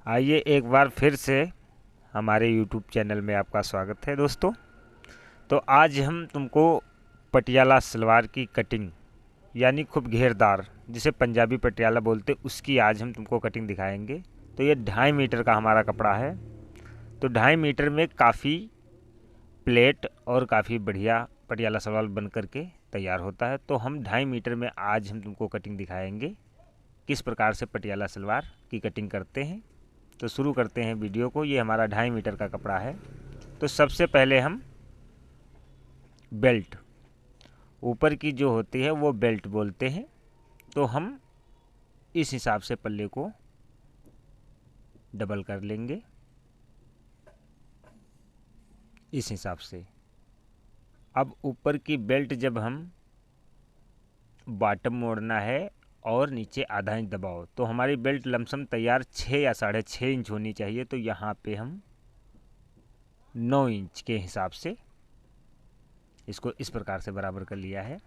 आइए एक बार फिर से हमारे YouTube चैनल में आपका स्वागत है दोस्तों। तो आज हम तुमको पटियाला सलवार की कटिंग यानी खूब घेरदार, जिसे पंजाबी पटियाला बोलते, उसकी आज हम तुमको कटिंग दिखाएंगे। तो ये 2.5 मीटर का हमारा कपड़ा है। तो 2.5 मीटर में काफ़ी प्लेट और काफ़ी बढ़िया पटियाला सलवार बन करके तैयार होता है। तो हम 2.5 मीटर में आज हम तुमको कटिंग दिखाएंगे, किस प्रकार से पटियाला सलवार की कटिंग करते हैं। तो शुरू करते हैं वीडियो को। ये हमारा 2.5 मीटर का कपड़ा है। तो सबसे पहले हम बेल्ट, ऊपर की जो होती है वो बेल्ट बोलते हैं। तो हम इस हिसाब से पल्ले को डबल कर लेंगे, इस हिसाब से। अब ऊपर की बेल्ट जब हम बॉटम मोड़ना है और नीचे आधा इंच दबाओ, तो हमारी बेल्ट लमसम तैयार 6 या 6.5 इंच होनी चाहिए। तो यहाँ पे हम 9 इंच के हिसाब से इसको इस प्रकार से बराबर कर लिया है।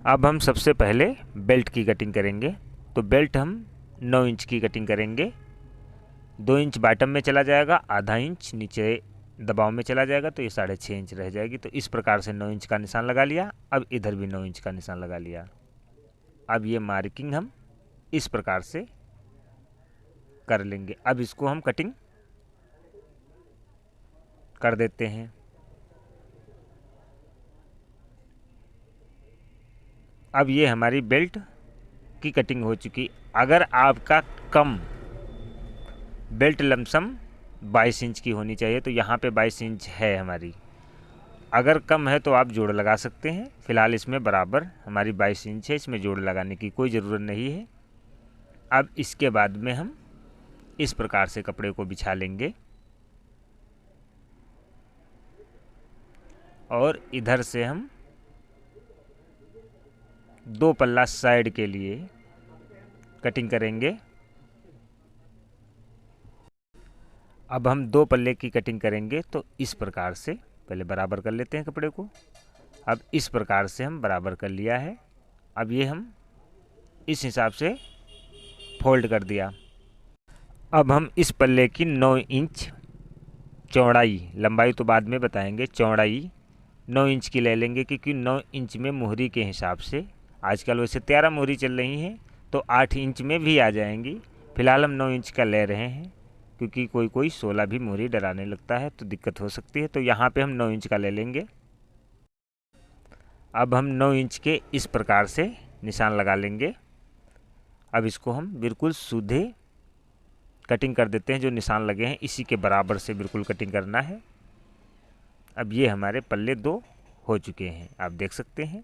अब हम सबसे पहले बेल्ट की कटिंग करेंगे। तो बेल्ट हम 9 इंच की कटिंग करेंगे। 2 इंच बॉटम में चला जाएगा, आधा इंच नीचे दबाव में चला जाएगा, तो ये 6.5 इंच रह जाएगी। तो इस प्रकार से 9 इंच का निशान लगा लिया। अब इधर भी 9 इंच का निशान लगा लिया। अब ये मार्किंग हम इस प्रकार से कर लेंगे। अब इसको हम कटिंग कर देते हैं। अब ये हमारी बेल्ट की कटिंग हो चुकी। अगर आपका कम बेल्ट लमसम 22 इंच की होनी चाहिए, तो यहाँ पे 22 इंच है हमारी। अगर कम है तो आप जोड़ लगा सकते हैं। फिलहाल इसमें बराबर हमारी 22 इंच है, इसमें जोड़ लगाने की कोई ज़रूरत नहीं है। अब इसके बाद में हम इस प्रकार से कपड़े को बिछा लेंगे और इधर से हम 2 पल्ला साइड के लिए कटिंग करेंगे। अब हम 2 पल्ले की कटिंग करेंगे। तो इस प्रकार से पहले बराबर कर लेते हैं कपड़े को। अब इस प्रकार से हम बराबर कर लिया है। अब ये हम इस हिसाब से फोल्ड कर दिया। अब हम इस पल्ले की 9 इंच चौड़ाई, लंबाई तो बाद में बताएंगे, चौड़ाई 9 इंच की ले लेंगे, क्योंकि 9 इंच में मोहरी के हिसाब से आजकल वैसे 13 मोहरी चल रही हैं, तो 8 इंच में भी आ जाएंगी। फिलहाल हम 9 इंच का ले रहे हैं, क्योंकि कोई कोई 16 भी मोहरी डराने लगता है तो दिक्कत हो सकती है। तो यहाँ पे हम 9 इंच का ले लेंगे। अब हम 9 इंच के इस प्रकार से निशान लगा लेंगे। अब इसको हम बिल्कुल सीधे कटिंग कर देते हैं। जो निशान लगे हैं इसी के बराबर से बिल्कुल कटिंग करना है। अब ये हमारे पल्ले 2 हो चुके हैं, आप देख सकते हैं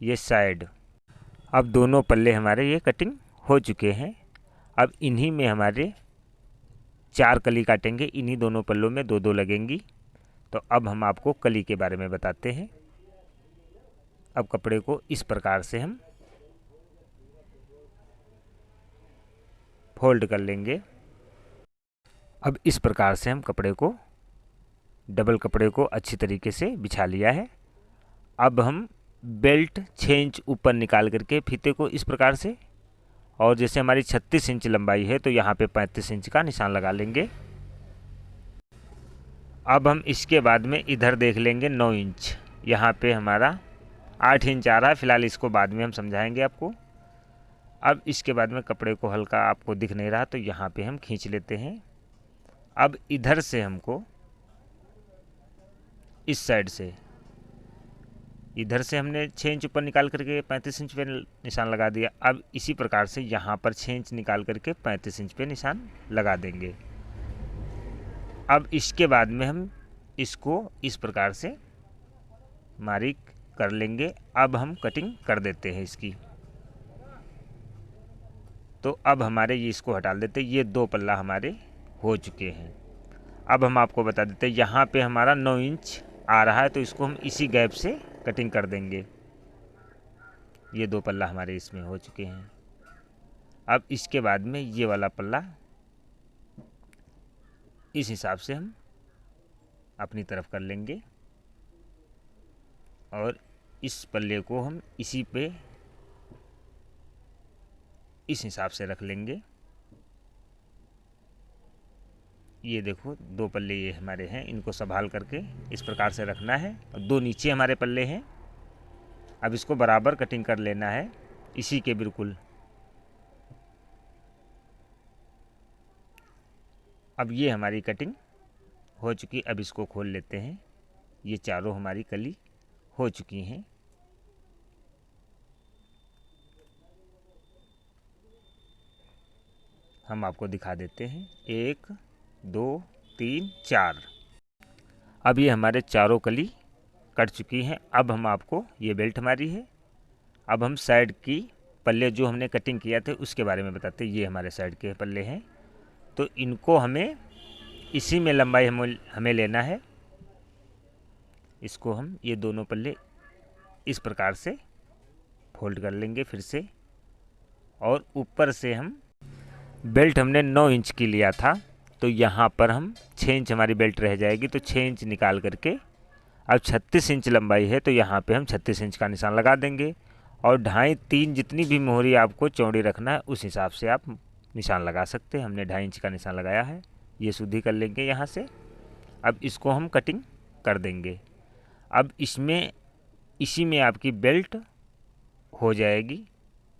ये साइड। अब दोनों पल्ले हमारे ये कटिंग हो चुके हैं। अब इन्हीं में हमारे 4 कली काटेंगे, इन्हीं दोनों पल्लों में 2-2 लगेंगी। तो अब हम आपको कली के बारे में बताते हैं। अब कपड़े को इस प्रकार से हम फोल्ड कर लेंगे। अब इस प्रकार से हम कपड़े को, डबल कपड़े को अच्छी तरीके से बिछा लिया है। अब हम बेल्ट 6 इंच ऊपर निकाल करके फीते को इस प्रकार से, और जैसे हमारी 36 इंच लंबाई है तो यहाँ पे 35 इंच का निशान लगा लेंगे। अब हम इसके बाद में इधर देख लेंगे 9 इंच, यहाँ पे हमारा 8 इंच आ रहा है। फिलहाल इसको बाद में हम समझाएंगे आपको। अब इसके बाद में कपड़े को हल्का आपको दिख नहीं रहा तो यहाँ पे हम खींच लेते हैं। अब इधर से हमको इस साइड से, इधर से हमने 6 इंच ऊपर निकाल करके 35 इंच पे निशान लगा दिया। अब इसी प्रकार से यहाँ पर 6 इंच निकाल करके 35 इंच पे निशान लगा देंगे। अब इसके बाद में हम इसको इस प्रकार से मार्क कर लेंगे। अब हम कटिंग कर देते हैं इसकी। तो अब हमारे ये इसको हटा देते हैं। ये 2 पल्ला हमारे हो चुके हैं। अब हम आपको बता देते हैं, यहाँ पे हमारा 9 इंच आ रहा है तो इसको हम इसी गैप से कटिंग कर देंगे। ये 2 पल्ला हमारे इसमें हो चुके हैं। अब इसके बाद में ये वाला पल्ला इस हिसाब से हम अपनी तरफ कर लेंगे और इस पल्ले को हम इसी पे इस हिसाब से रख लेंगे। ये देखो 2 पल्ले ये हमारे हैं, इनको संभाल करके इस प्रकार से रखना है। और 2 नीचे हमारे पल्ले हैं। अब इसको बराबर कटिंग कर लेना है इसी के बिल्कुल। अब ये हमारी कटिंग हो चुकी। अब इसको खोल लेते हैं। ये चारों हमारी कली हो चुकी हैं। हम आपको दिखा देते हैं। 1 2 3 4। अब ये हमारे चारों कली कट चुकी हैं। अब हम आपको, ये बेल्ट हमारी है, अब हम साइड की पल्ले जो हमने कटिंग किया थे उसके बारे में बताते हैं। ये हमारे साइड के पल्ले हैं, तो इनको हमें इसी में लंबाई हमें लेना है। इसको हम ये दोनों पल्ले इस प्रकार से फोल्ड कर लेंगे फिर से। और ऊपर से हम, बेल्ट हमने 9 इंच की लिया था, तो यहाँ पर हम 6 इंच हमारी बेल्ट रह जाएगी, तो 6 इंच निकाल करके अब 36 इंच लंबाई है, तो यहाँ पे हम 36 इंच का निशान लगा देंगे। और 2.5-3 जितनी भी मोहरी आपको चौड़ी रखना है उस हिसाब से आप निशान लगा सकते हैं। हमने 2.5 इंच का निशान लगाया है। ये शुद्धि कर लेंगे यहाँ से। अब इसको हम कटिंग कर देंगे। अब इसमें इसी में आपकी बेल्ट हो जाएगी,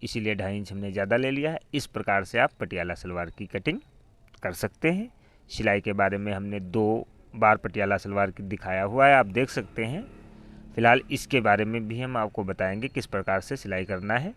इसीलिए 2.5 इंच हमने ज़्यादा ले लिया है। इस प्रकार से आप पटियाला सलवार की कटिंग कर सकते हैं। सिलाई के बारे में हमने 2 बार पटियाला सलवार की दिखाया हुआ है, आप देख सकते हैं। फ़िलहाल इसके बारे में भी हम आपको बताएंगे किस प्रकार से सिलाई करना है।